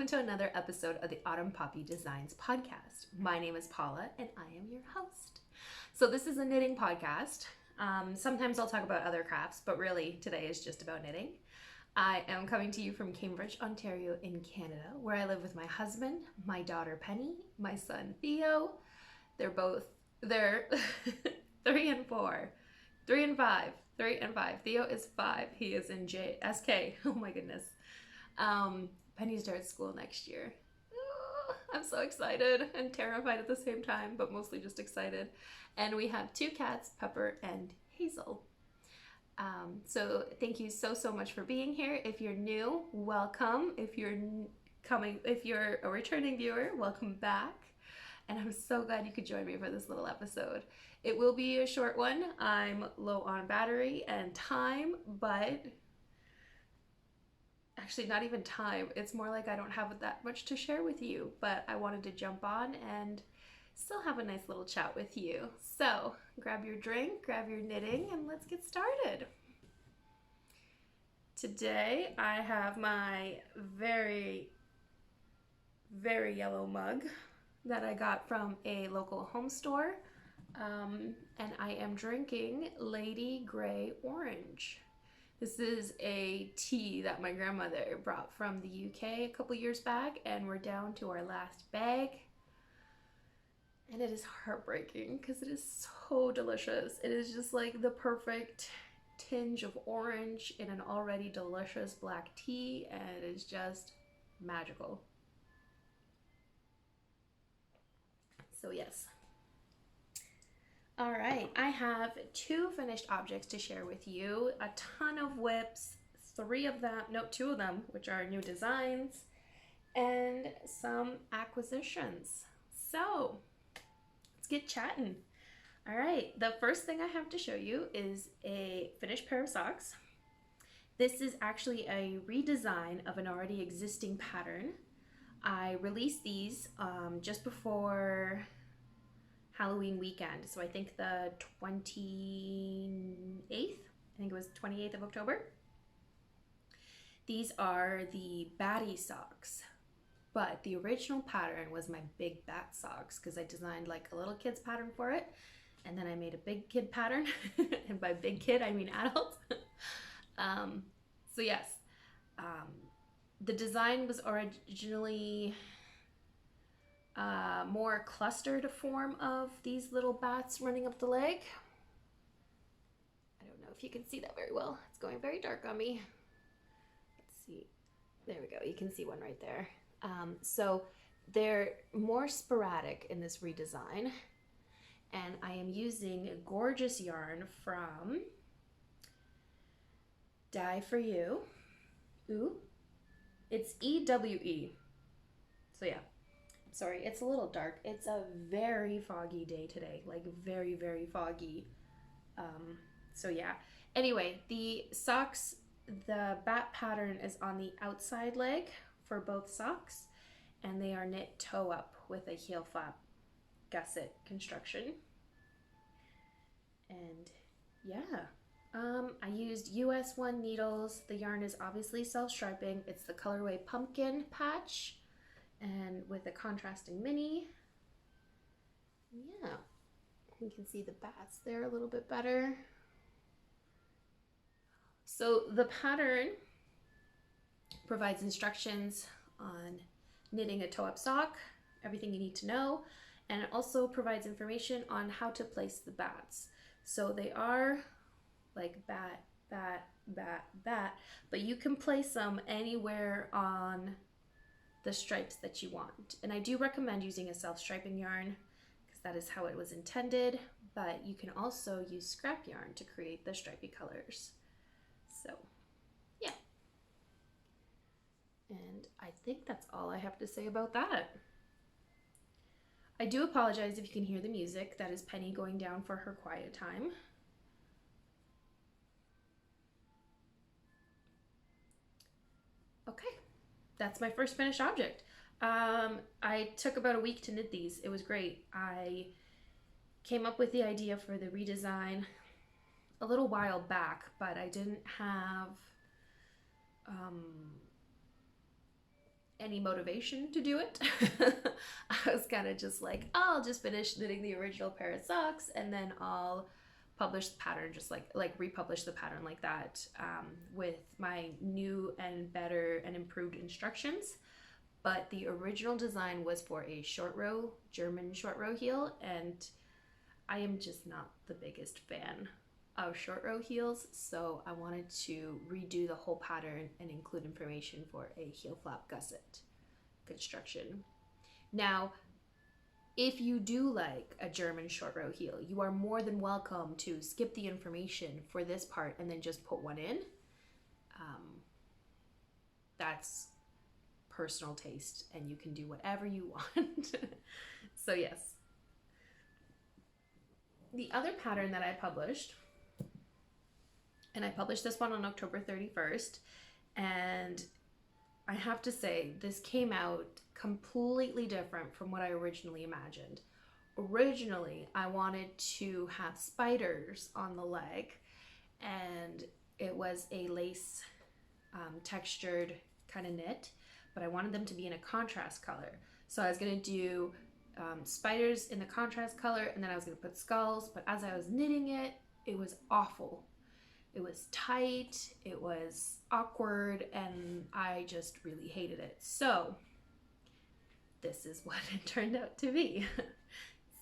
welcome to another episode of the Autumn Poppy Designs podcast. My name is Paula and I am your host. So this is a knitting podcast. Sometimes I'll talk about other crafts, but really today is just about knitting. I am coming to you from Cambridge, Ontario in Canada, where I live with my husband, my daughter Penny, my son Theo. They're 3 and 4, 3 and 5, 3 and 5. Theo is 5. He is in SK. Oh my goodness. Penny starts school next year. Oh, I'm so excited and terrified at the same time, but mostly just excited. And we have 2 cats, Pepper and Hazel. So thank you so much for being here. If you're new, welcome. If you're a returning viewer, welcome back. And I'm so glad you could join me for this little episode. It will be a short one. I'm low on battery and time, but actually not even time. It's more like I don't have that much to share with you, but I wanted to jump on and still have a nice little chat with you. So grab your drink, grab your knitting, and let's get started. Today I have my very yellow mug that I got from a local home store, and I am drinking Lady Grey Orange. This is a tea that my grandmother brought from the UK a couple years back, and we're down to our last bag. And it is heartbreaking because it is so delicious. It is just like the perfect tinge of orange in an already delicious black tea, and it is just magical. So yes. All right, I have 2 finished objects to share with you. A ton of whips, 2 of them, which are new designs, and some acquisitions. So let's get chatting. All right, the first thing I have to show you is a finished pair of socks. This is actually a redesign of an already existing pattern. I released these just before Halloween weekend, so I think the 28th, I think it was 28th of October. These are the Batty socks, but the original pattern was my Big Bat socks because I designed like a little kid's pattern for it, and then I made a big kid pattern, and by big kid I mean adult. So yes, the design was originally more clustered form of these little bats running up the leg. I don't know if you can see that very well. It's going very dark on me. Let's see. There we go. You can see one right there. So they're more sporadic in this redesign, and I am using a gorgeous yarn from Dye For You. Ooh, it's EWE. So yeah. Sorry, it's a little dark. It's a very foggy day today, like very foggy. So yeah. Anyway, the socks, the bat pattern is on the outside leg for both socks, and they are knit toe up with a heel flap gusset construction. And yeah, I used US 1 needles. The yarn is obviously self-striping. It's the colorway Pumpkin Patch, and with a contrasting mini. Yeah, you can see the bats there a little bit better. So the pattern provides instructions on knitting a toe-up sock, everything you need to know, and it also provides information on how to place the bats. So they are like bat, bat, bat, bat, but you can place them anywhere on the stripes that you want. And I do recommend using a self-striping yarn because that is how it was intended, but you can also use scrap yarn to create the stripy colors. So yeah. And I think that's all I have to say about that. I do apologize if you can hear the music. That is Penny going down for her quiet time. Okay. That's my first finished object. I took about a week to knit these. It was great. I came up with the idea for the redesign a little while back, but I didn't have any motivation to do it. I was kind of just like, oh, I'll just finish knitting the original pair of socks and then I'll publish the pattern, just like republish the pattern like that, with my new and better and improved instructions. But the original design was for a short row, German short row heel, and I am just not the biggest fan of short row heels, so I wanted to redo the whole pattern and include information for a heel flap gusset construction. Now, if you do like a German short row heel, you are more than welcome to skip the information for this part and then just put one in. That's personal taste and you can do whatever you want. So yes. The other pattern that I published, and I published this one on October 31st, and I have to say this came out completely different from what I originally imagined. Originally, I wanted to have spiders on the leg, and it was a lace textured kind of knit, but I wanted them to be in a contrast color. So I was going to do spiders in the contrast color, and then I was going to put skulls, but as I was knitting it, it was awful. It was tight, it was awkward, and I just really hated it. So this is what it turned out to be.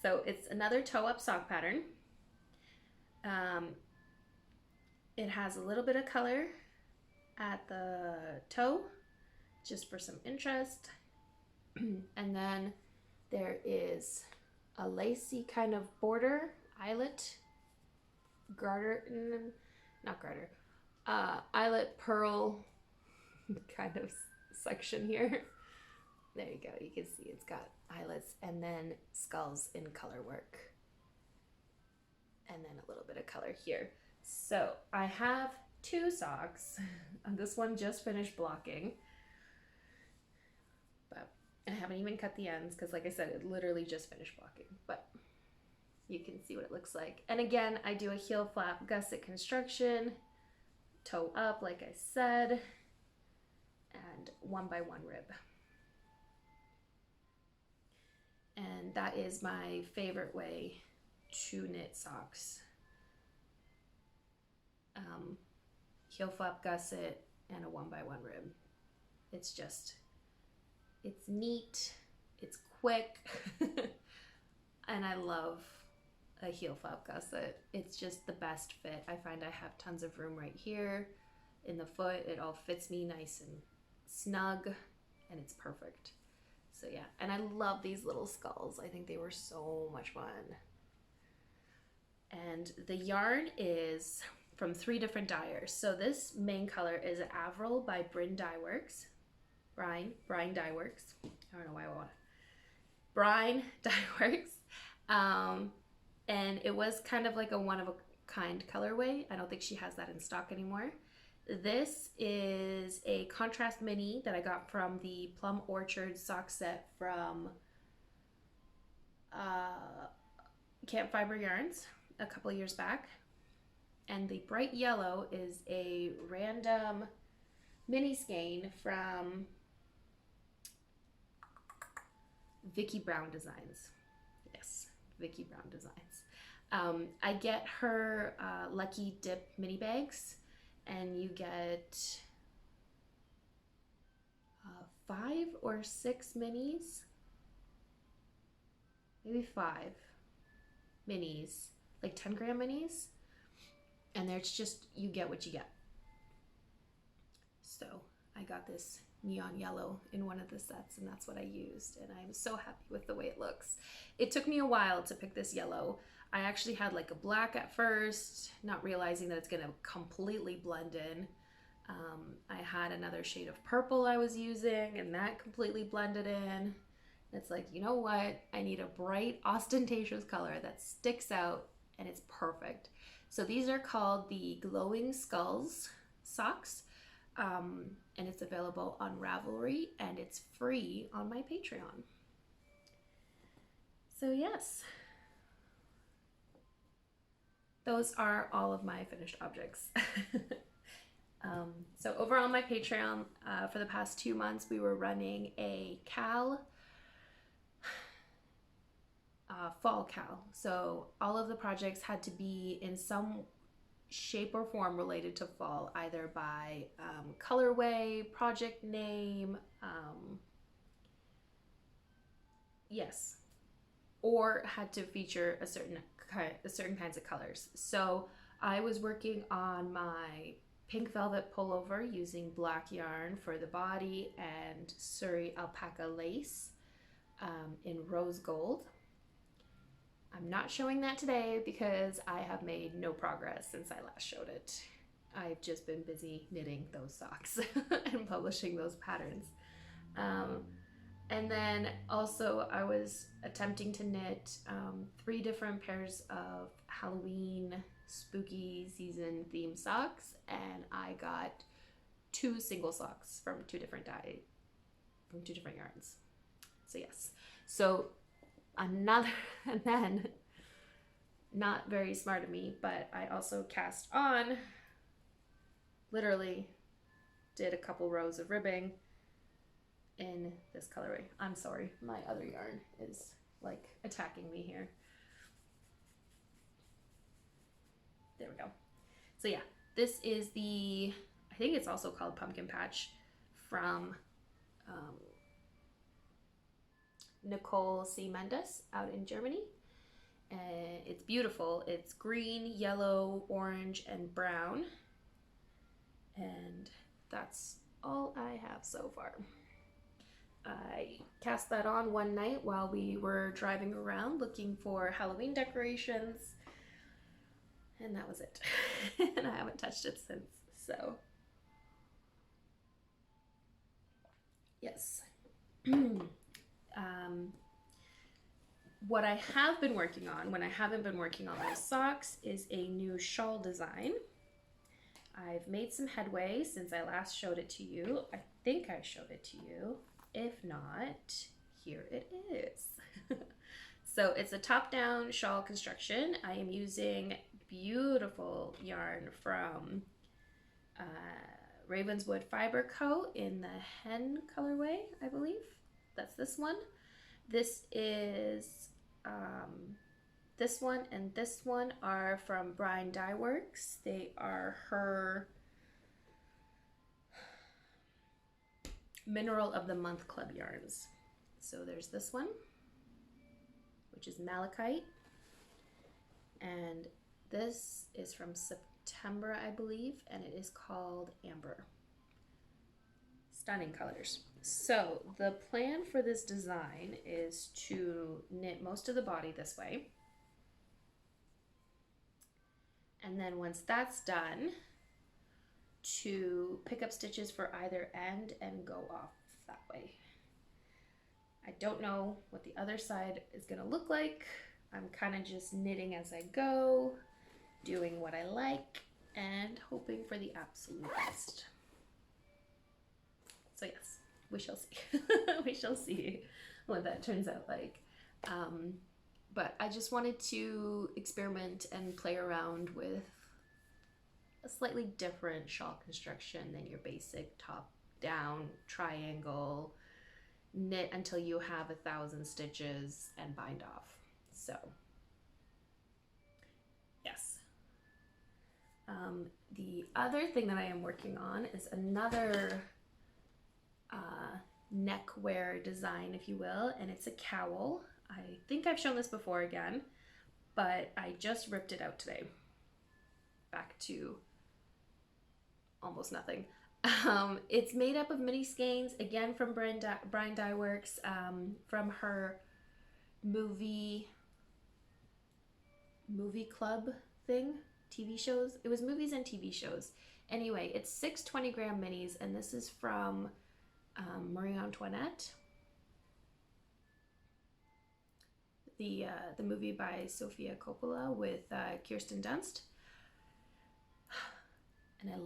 So it's another toe-up sock pattern. It has a little bit of color at the toe, just for some interest. And then there is a lacy kind of border, eyelet, garter, not garter, eyelet pearl kind of section here. There you go, you can see it's got eyelets and then skulls in color work. And then a little bit of color here. So I have two socks. This one just finished blocking. But I haven't even cut the ends because like I said, it literally just finished blocking. But you can see what it looks like. And again, I do a heel flap gusset construction, toe up like I said, and 1x1 rib. And that is my favorite way to knit socks. Heel flap gusset and a 1x1 rib. It's just, it's neat, it's quick, and I love a heel flap gusset. It's just the best fit. I find I have tons of room right here in the foot. It all fits me nice and snug, and it's perfect. So yeah, and I love these little skulls. I think they were so much fun. And the yarn is from 3 different dyers. So this main color is Avril by Brine Dye Works. Brine Dye Works. I don't know why I want it. Brine Dye Works. And it was kind of like a one-of-a-kind colorway. I don't think she has that in stock anymore. This is a contrast mini that I got from the Plum Orchard sock set from Camp Fiber Yarns a couple years back. And the bright yellow is a random mini skein from Vicki Brown Designs. Yes, Vicki Brown Designs. I get her Lucky Dip mini bags, and you get 5 or 6 minis, maybe 5 minis, like 10-gram minis, and there's just, you get what you get. So I got this neon yellow in one of the sets, and that's what I used, and I'm so happy with the way it looks. It took me a while to pick this yellow. I actually had like a black at first, not realizing that it's gonna completely blend in. I had another shade of purple I was using, and that completely blended in. It's like, you know what? I need a bright, ostentatious color that sticks out, and it's perfect. So these are called the Glowing Skulls socks, and it's available on Ravelry, and it's free on my Patreon. So yes, those are all of my finished objects. So over on my Patreon, for the past 2 months, we were running a fall cal. So all of the projects had to be in some shape or form related to fall, either by colorway, project name, yes, or had to feature a certain kinds of colors. So I was working on my pink velvet pullover using black yarn for the body and Surrey alpaca lace in rose gold. I'm not showing that today because I have made no progress since I last showed it. I've just been busy knitting those socks and publishing those patterns. And then also I was attempting to knit 3 different pairs of Halloween spooky season theme socks, and I got 2 single socks from 2 different yarns. So yes, so another, and then not very smart of me, but I also cast on, literally did a couple rows of ribbing in this colorway. I'm sorry, my other yarn is like attacking me here. There we go. So yeah, this is the, I think it's also called Pumpkin Patch, from Nicole C. Mendes out in Germany. It's beautiful. It's green, yellow, orange, and brown. And that's all I have so far. I cast that on one night while we were driving around looking for Halloween decorations, and that was it. And I haven't touched it since, so yes. What I have been working on when I haven't been working on my socks is a new shawl design. I've made some headway since I last showed it to you. I think I showed it to you. If not, here it is. So it's a top-down shawl construction. I am using beautiful yarn from Ravenswood Fiber Co. in the Hen colorway, I believe. That's this one. This is this one and this one are from Brine Dye Works. They are her Mineral of the Month Club yarns. So there's this one, which is Malachite, and this is from September, I believe, and it is called Amber. Stunning colors. So the plan for this design is to knit most of the body this way, and then once that's done, to pick up stitches for either end and go off that way. I don't know what the other side is going to look like. I'm kind of just knitting as I go, doing what I like, and hoping for the absolute best. So yes, we shall see. We shall see what that turns out like. But I just wanted to experiment and play around with a slightly different shawl construction than your basic top-down triangle, knit until you have 1,000 stitches and bind off. So yes. The other thing that I am working on is another neckwear design, if you will, and it's a cowl. I think I've shown this before again, but I just ripped it out today. Back to almost nothing. It's made up of mini skeins, again from Brine Dye Works, from her movie club thing, TV shows. It was movies and TV shows. Anyway, it's 6 20-gram minis, and this is from Marie Antoinette, the movie by Sofia Coppola with Kirsten Dunst. And I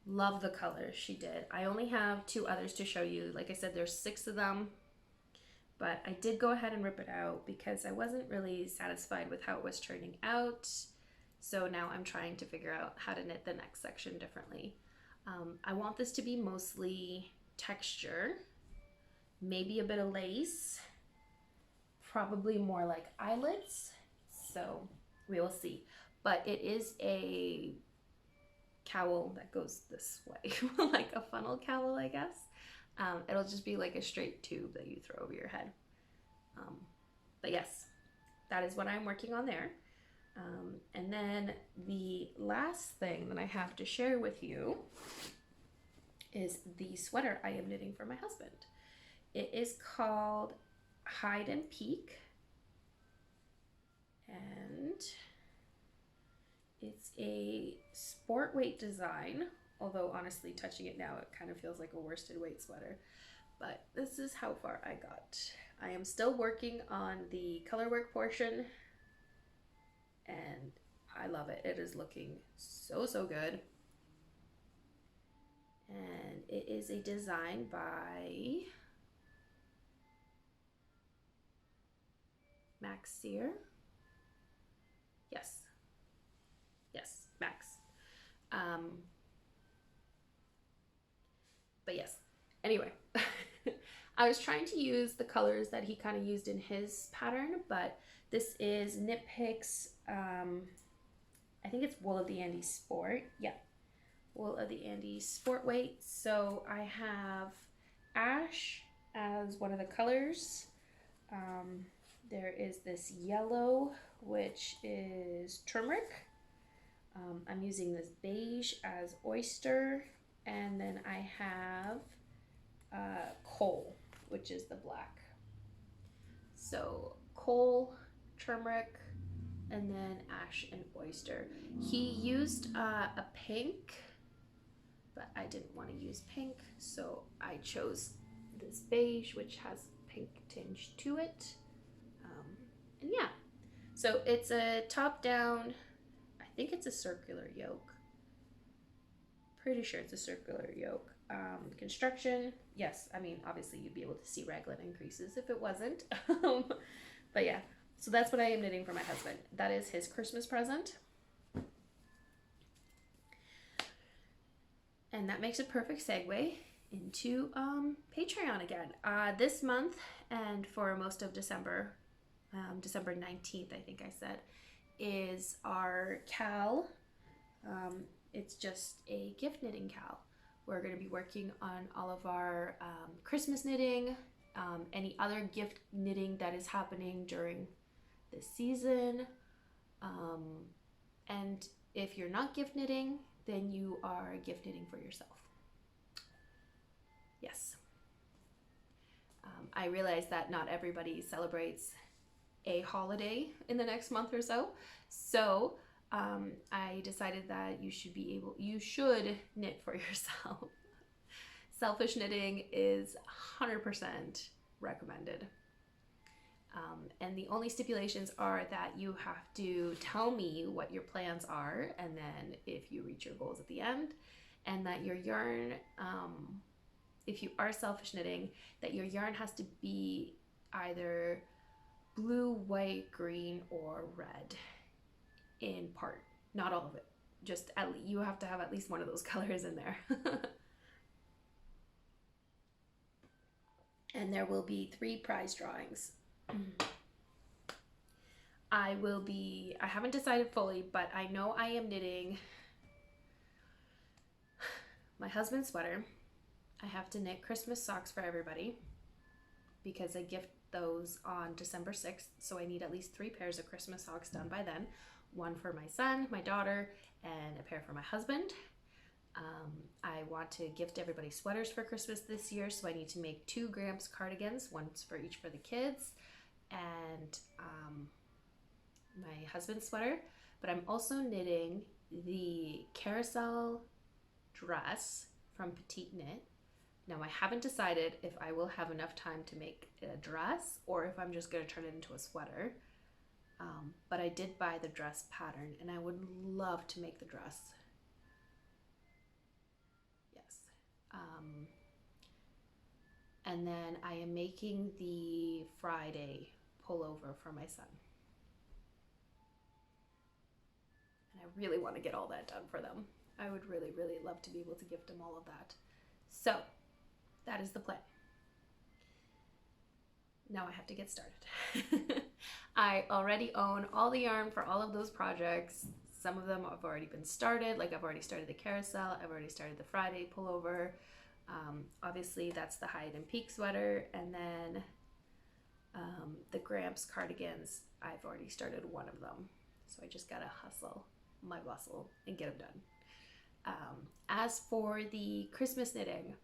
love the colors she did. I only have 2 others to show you. Like I said, there's 6 of them, but I did go ahead and rip it out because I wasn't really satisfied with how it was turning out. So now I'm trying to figure out how to knit the next section differently. I want this to be mostly texture, maybe a bit of lace, probably more like eyelets. So we will see. But it is a cowl that goes this way, like a funnel cowl, I guess. It'll just be like a straight tube that you throw over your head. But yes, that is what I'm working on there. And then the last thing that I have to share with you is the sweater I am knitting for my husband. It is called Hide and Peek, and it's a sport weight design, although honestly touching it now it kind of feels like a worsted weight sweater. But this is how far I got. I am still working on the color work portion, and I love it. It is looking so good. And it is a design by Max Sear. Yes, Max. But yes, anyway, I was trying to use the colors that he kind of used in his pattern, but this is Knit Picks, I think it's Wool of the Andes Sport. Yeah, Wool of the Andes Sport Weight. So I have ash as one of the colors. There is this yellow, which is turmeric. I'm using this beige as oyster, and then I have coal, which is the black. So coal, turmeric, and then ash and oyster. He used a pink, but I didn't want to use pink, so I chose this beige, which has pink tinge to it. And yeah, so it's a top down, I think it's a circular yoke. Pretty sure it's a circular yoke. Construction, yes, I mean, obviously you'd be able to see raglan increases if it wasn't. But yeah, so that's what I am knitting for my husband. That is his Christmas present. And that makes a perfect segue into Patreon again. This month and for most of December, December 19th, I think I said, is our Cal. It's just a gift knitting Cal. We're going to be working on all of our Christmas knitting, any other gift knitting that is happening during this season. And if you're not gift knitting, then you are gift knitting for yourself. Yes. I realize that not everybody celebrates a holiday in the next month or so. So I decided that you should knit for yourself. Selfish knitting is 100% recommended. And the only stipulations are that you have to tell me what your plans are, and then if you reach your goals at the end, and that your yarn, if you are selfish knitting, that your yarn has to be either blue, white, green, or red in part. Not all of it. Just you have to have at least one of those colors in there. And there will be 3 prize drawings. I haven't decided fully, but I know I am knitting my husband's sweater. I have to knit Christmas socks for everybody because I gift those on December 6th, so I need at least 3 pairs of Christmas socks done by then. 1 for my son, my daughter, and a pair for my husband. I want to gift everybody sweaters for Christmas this year, so I need to make 2 Gramps cardigans, one's for each for the kids, and my husband's sweater. But I'm also knitting the carousel dress from Petite Knit. Now I haven't decided if I will have enough time to make a dress or if I'm just going to turn it into a sweater. But I did buy the dress pattern and I would love to make the dress. Yes. And then I am making the Friday pullover for my son. And I really want to get all that done for them. I would really, really love to be able to gift him all of that. So that is the plan. Now I have to get started. I already own all the yarn for all of those projects. Some of them have already been started. Like I've already started the carousel. I've already started the Friday pullover. Obviously that's the Hide and Peak sweater. And then the Gramps cardigans, I've already started one of them. So I just gotta hustle my bustle and get them done. As for the Christmas knitting,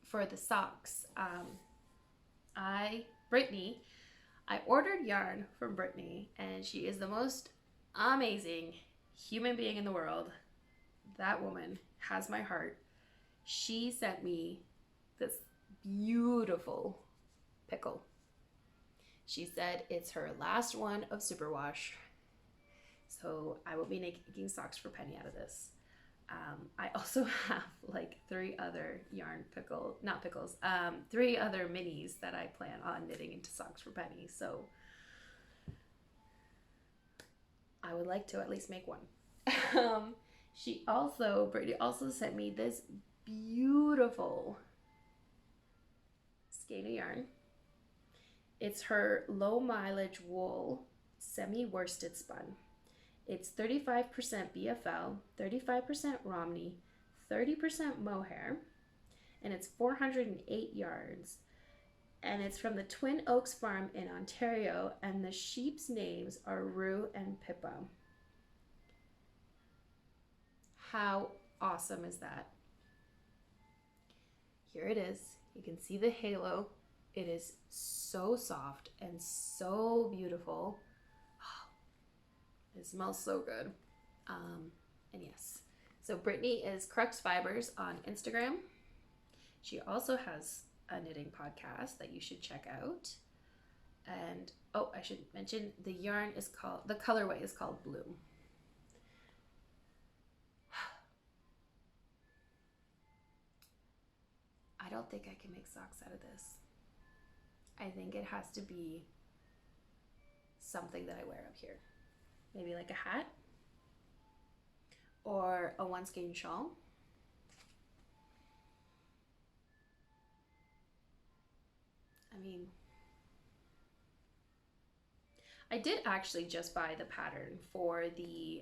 for the socks, Brittany, I ordered yarn from Brittany, and she is the most amazing human being in the world. That woman has my heart. She sent me this beautiful pickle. She said it's her last one of superwash, so I will be making socks for Penny out of this. I also have like 3 other three other minis that I plan on knitting into socks for Penny. So I would like to at least make one. Brittany also sent me this beautiful skein of yarn. It's her low mileage wool semi-worsted spun. It's 35% BFL, 35% Romney, 30% mohair, and it's 408 yards. And it's from the Twin Oaks Farm in Ontario, and the sheep's names are Rue and Pippa. How awesome is that? Here it is. You can see the halo. It is so soft and so beautiful. It smells so good. And yes, so Brittany is Crux Fibers on Instagram. She also has a knitting podcast that you should check out. And oh, I should mention the colorway is called Bloom. I don't think I can make socks out of this. I think it has to be something that I wear up here. Maybe like a hat or a one skein shawl. I mean, I did actually just buy the pattern for the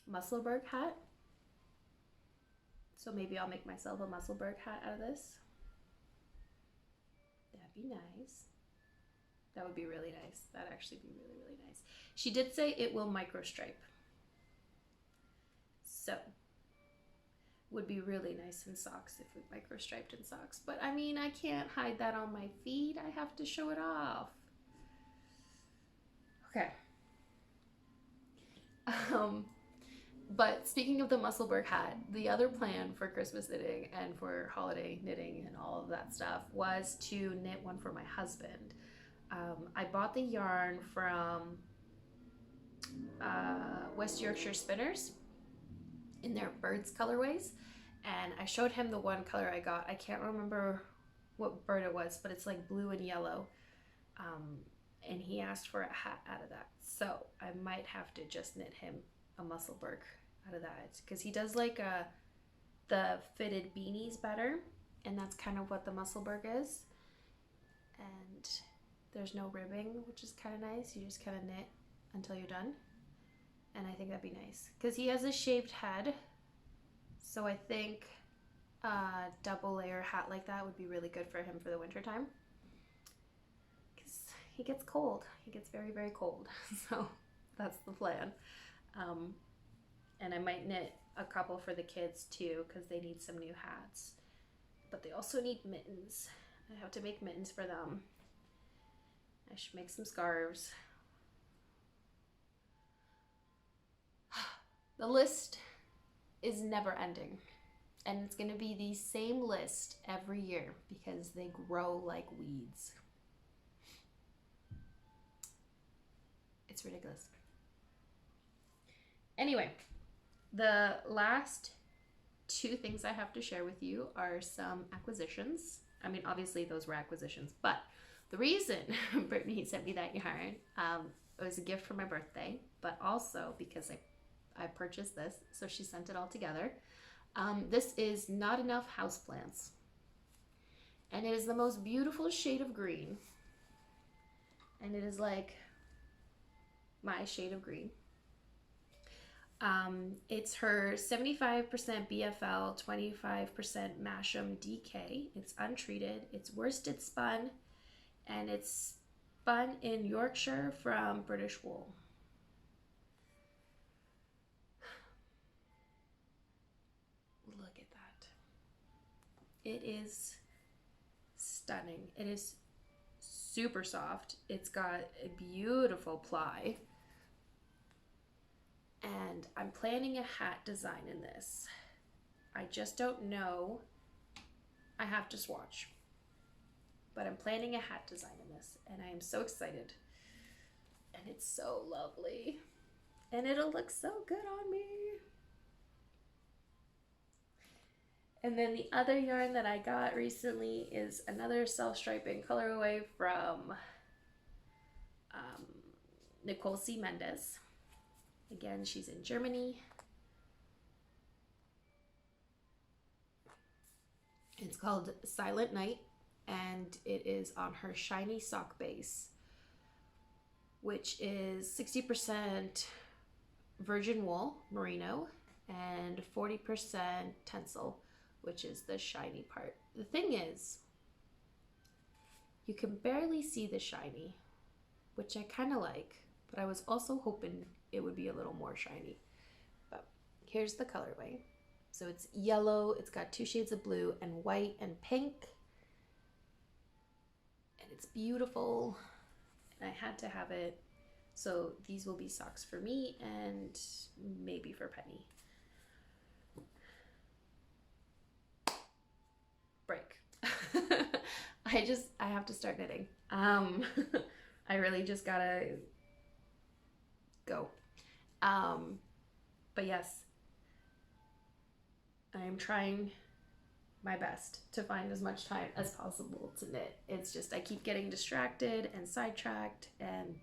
Musselburgh hat. So maybe I'll make myself a Musselburgh hat out of this. That'd be nice. That would be really nice. That'd actually be really, really nice. She did say it will micro stripe. So, would be really nice in socks if we micro striped in socks. But I mean, I can't hide that on my feed. I have to show it off. Okay. But speaking of the Musselburgh hat, the other plan for Christmas knitting and for holiday knitting and all of that stuff was to knit one for my husband. I bought the yarn from West Yorkshire Spinners in their birds colorways, and I showed him the one color I got. I can't remember what bird it was, but it's like blue and yellow, and he asked for a hat out of that, so I might have to just knit him a Musselburgh out of that, because he does like the fitted beanies better, and that's kind of what the Musselburgh is. And there's no ribbing, which is kind of nice. You just kind of knit until you're done. And I think that'd be nice. Because he has a shaved head. So I think a double layer hat like that would be really good for him for the winter time. Because he gets cold. He gets very, very cold. So that's the plan. And I might knit a couple for the kids too, because they need some new hats. But they also need mittens. I have to make mittens for them. I should make some scarves. The list is never ending. And it's going to be the same list every year because they grow like weeds. It's ridiculous. Anyway, the last 2 things I have to share with you are some acquisitions. I mean, obviously those were acquisitions, but the reason Brittany sent me that yarn It was a gift for my birthday, but also because I purchased this, so she sent it all together. This is Not Enough Houseplants, and it is the most beautiful shade of green, and it is like my shade of green. It's her 75% BFL, 25% Masham DK. It's untreated, it's worsted spun, and it's spun in Yorkshire from British wool. Look at that. It is stunning. It is super soft. It's got a beautiful ply. And I'm planning a hat design in this. I just don't know. I have to swatch. But I'm planning a hat design in this, and I am so excited. And it's so lovely. And it'll look so good on me. And then the other yarn that I got recently is another self-striping colorway from Nicole C. Mendes. Again, she's in Germany. It's called Silent Night, and it is on her shiny sock base, which is 60% virgin wool, merino, and 40% tencel, which is the shiny part. The thing is, you can barely see the shiny, which I kind of like, but I was also hoping it would be a little more shiny. But here's the colorway. So it's yellow, it's got 2 shades of blue and white and pink, and it's beautiful, and I had to have it. So these will be socks for me and maybe for Penny. Break. I have to start knitting. I really just gotta go. But yes, I am trying my best to find as much time as possible to knit. It's just I keep getting distracted and sidetracked and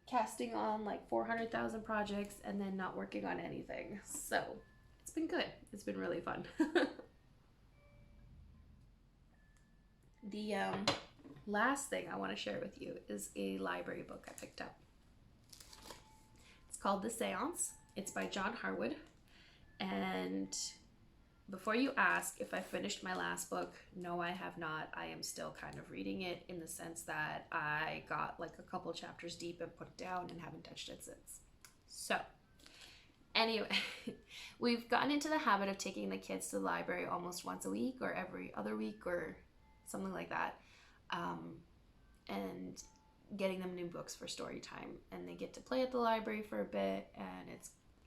casting on like 400,000 projects and then not working on anything. So it's been good. It's been really fun. The last thing I want to share with you is a library book I picked up. It's called The Seance. It's by John Harwood. And before you ask if I finished my last book, no, I have not. I am still kind of reading it in the sense that I got like a couple chapters deep and put it down and haven't touched it since. So anyway, we've gotten into the habit of taking the kids to the library almost once a week or every other week or something like that, and getting them new books for story time, and they get to play at the library for a bit, and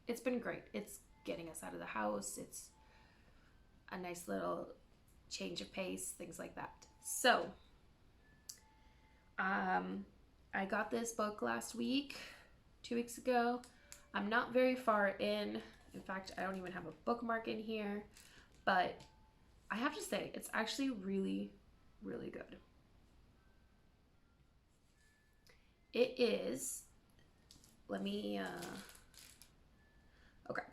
it's been great. It's getting us out of the house. It's a nice little change of pace, things like that. So I got this book last week, 2 weeks ago. I'm not very far in fact, I don't even have a bookmark in here, but I have to say it's actually really, really good. It is, okay.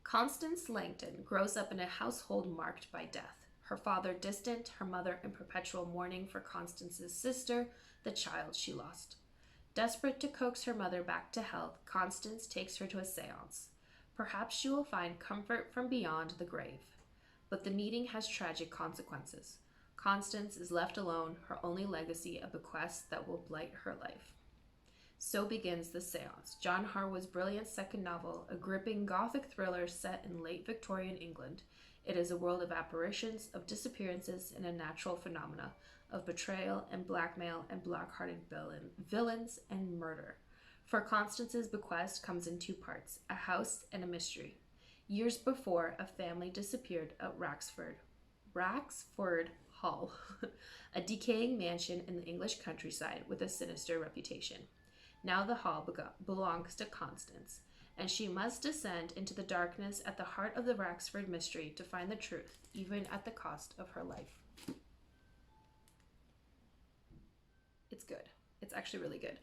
Constance Langton grows up in a household marked by death. Her father distant, her mother in perpetual mourning for Constance's sister, the child she lost. Desperate to coax her mother back to health, Constance takes her to a séance. Perhaps she will find comfort from beyond the grave. But the meeting has tragic consequences. Constance is left alone, her only legacy a bequest that will blight her life. So begins The Seance, John Harwood's brilliant second novel, a gripping Gothic thriller set in late Victorian England. It is a world of apparitions, of disappearances, and unnatural phenomena, of betrayal and blackmail and black-hearted villains and murder. For Constance's bequest comes in 2 parts, a house and a mystery. Years before, a family disappeared at Raxford Hall, a decaying mansion in the English countryside with a sinister reputation. Now the hall belongs to Constance, and she must descend into the darkness at the heart of the Raxford mystery to find the truth, even at the cost of her life. It's good. It's actually really good.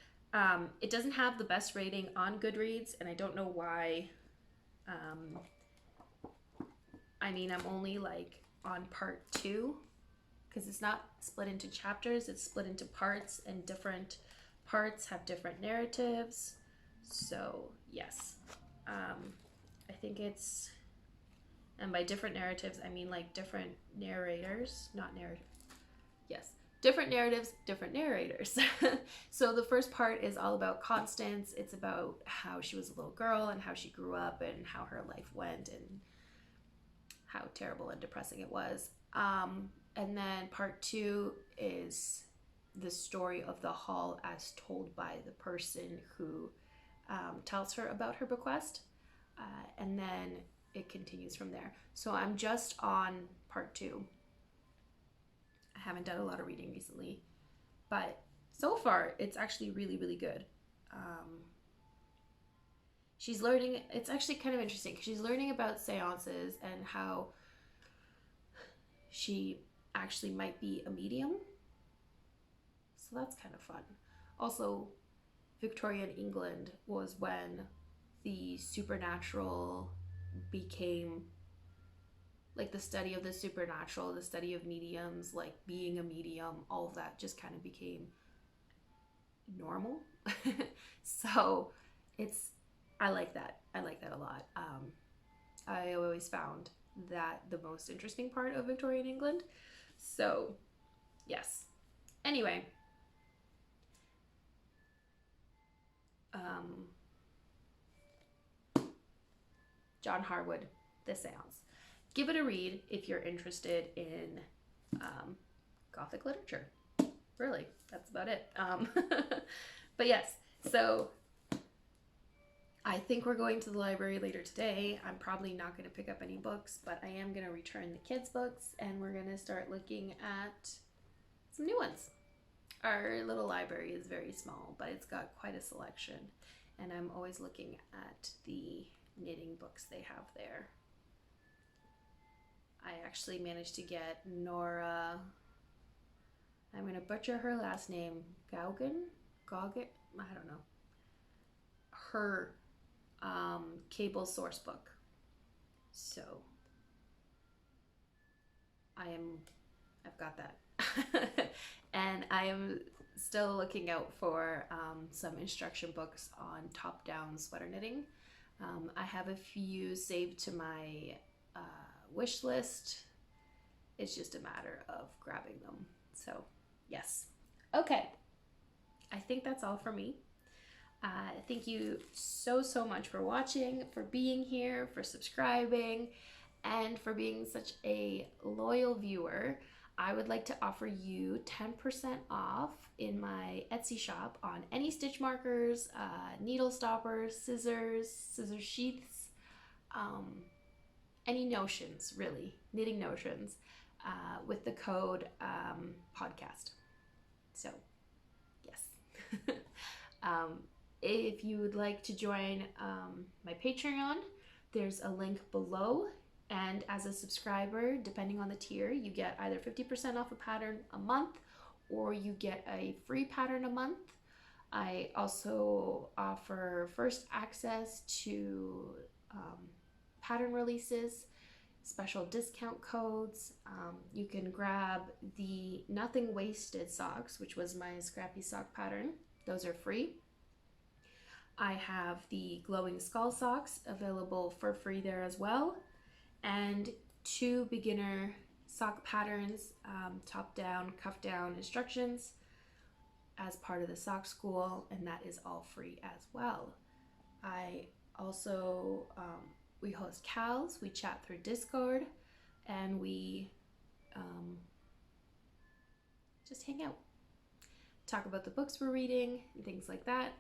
It doesn't have the best rating on Goodreads, and I don't know why. I'm only like on part 2, because it's not split into chapters, it's split into parts, and different parts have different narratives. So yes, I think it's, and by different narratives I mean like different narrators, not narrative. Yes, different narratives, different narrators. So the first part is all about Constance. It's about how she was a little girl and how she grew up and how her life went and how terrible and depressing it was. And then part 2 is the story of the hall as told by the person who tells her about her bequest. And then it continues from there. So I'm just on part 2. I haven't done a lot of reading recently, but so far it's actually really, really good. She's learning, it's actually kind of interesting because she's learning about seances and how she actually might be a medium. So that's kind of fun. Also, Victorian England was when the supernatural became like the study of the supernatural, the study of mediums, like being a medium, all of that just kind of became normal. So I like that a lot. I always found that the most interesting part of Victorian England. So yes, anyway, John Harwood, The Seance. Give it a read if you're interested in Gothic literature. Really, that's about it. But yes, so I think we're going to the library later today. I'm probably not going to pick up any books, but I am going to return the kids' books, and we're going to start looking at some new ones. Our little library is very small, but it's got quite a selection, and I'm always looking at the knitting books they have there. I actually managed to get Nora, I'm going to butcher her last name, Gauguin, I don't know, her cable source book. So I've got that. And I am still looking out for some instruction books on top-down sweater knitting. I have a few saved to my wish list. It's just a matter of grabbing them. So yes. Okay. I think that's all for me. Thank you so much for watching, for being here, for subscribing, and for being such a loyal viewer. I would like to offer you 10% off in my Etsy shop on any stitch markers, needle stoppers, scissors, scissor sheaths, any notions, really, knitting notions, with the code podcast. So, yes. If you would like to join my Patreon, there's a link below. And as a subscriber, depending on the tier, you get either 50% off a pattern a month, or you get a free pattern a month. I also offer first access to pattern releases, special discount codes. You can grab the Nothing Wasted socks, which was my scrappy sock pattern. Those are free. I have the Glowing Skull socks available for free there as well, and 2 beginner sock patterns, top down, cuff down instructions as part of the sock school, and that is all free as well. I also, we host CALs, we chat through Discord, and we just hang out, talk about the books we're reading, and things like that.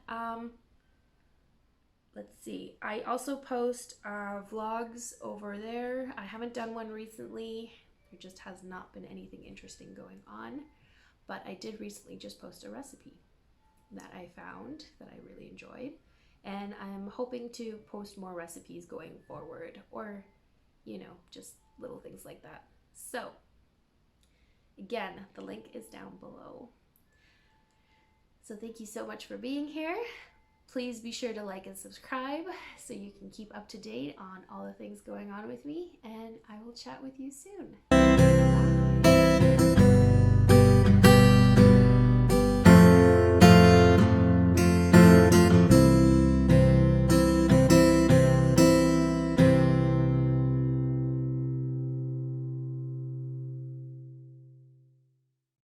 Let's see, I also post vlogs over there. I haven't done one recently. There just has not been anything interesting going on, but I did recently just post a recipe that I found that I really enjoyed, and I'm hoping to post more recipes going forward, or just little things like that. So again, the link is down below. So thank you so much for being here. Please be sure to like and subscribe so you can keep up to date on all the things going on with me, and I will chat with you soon.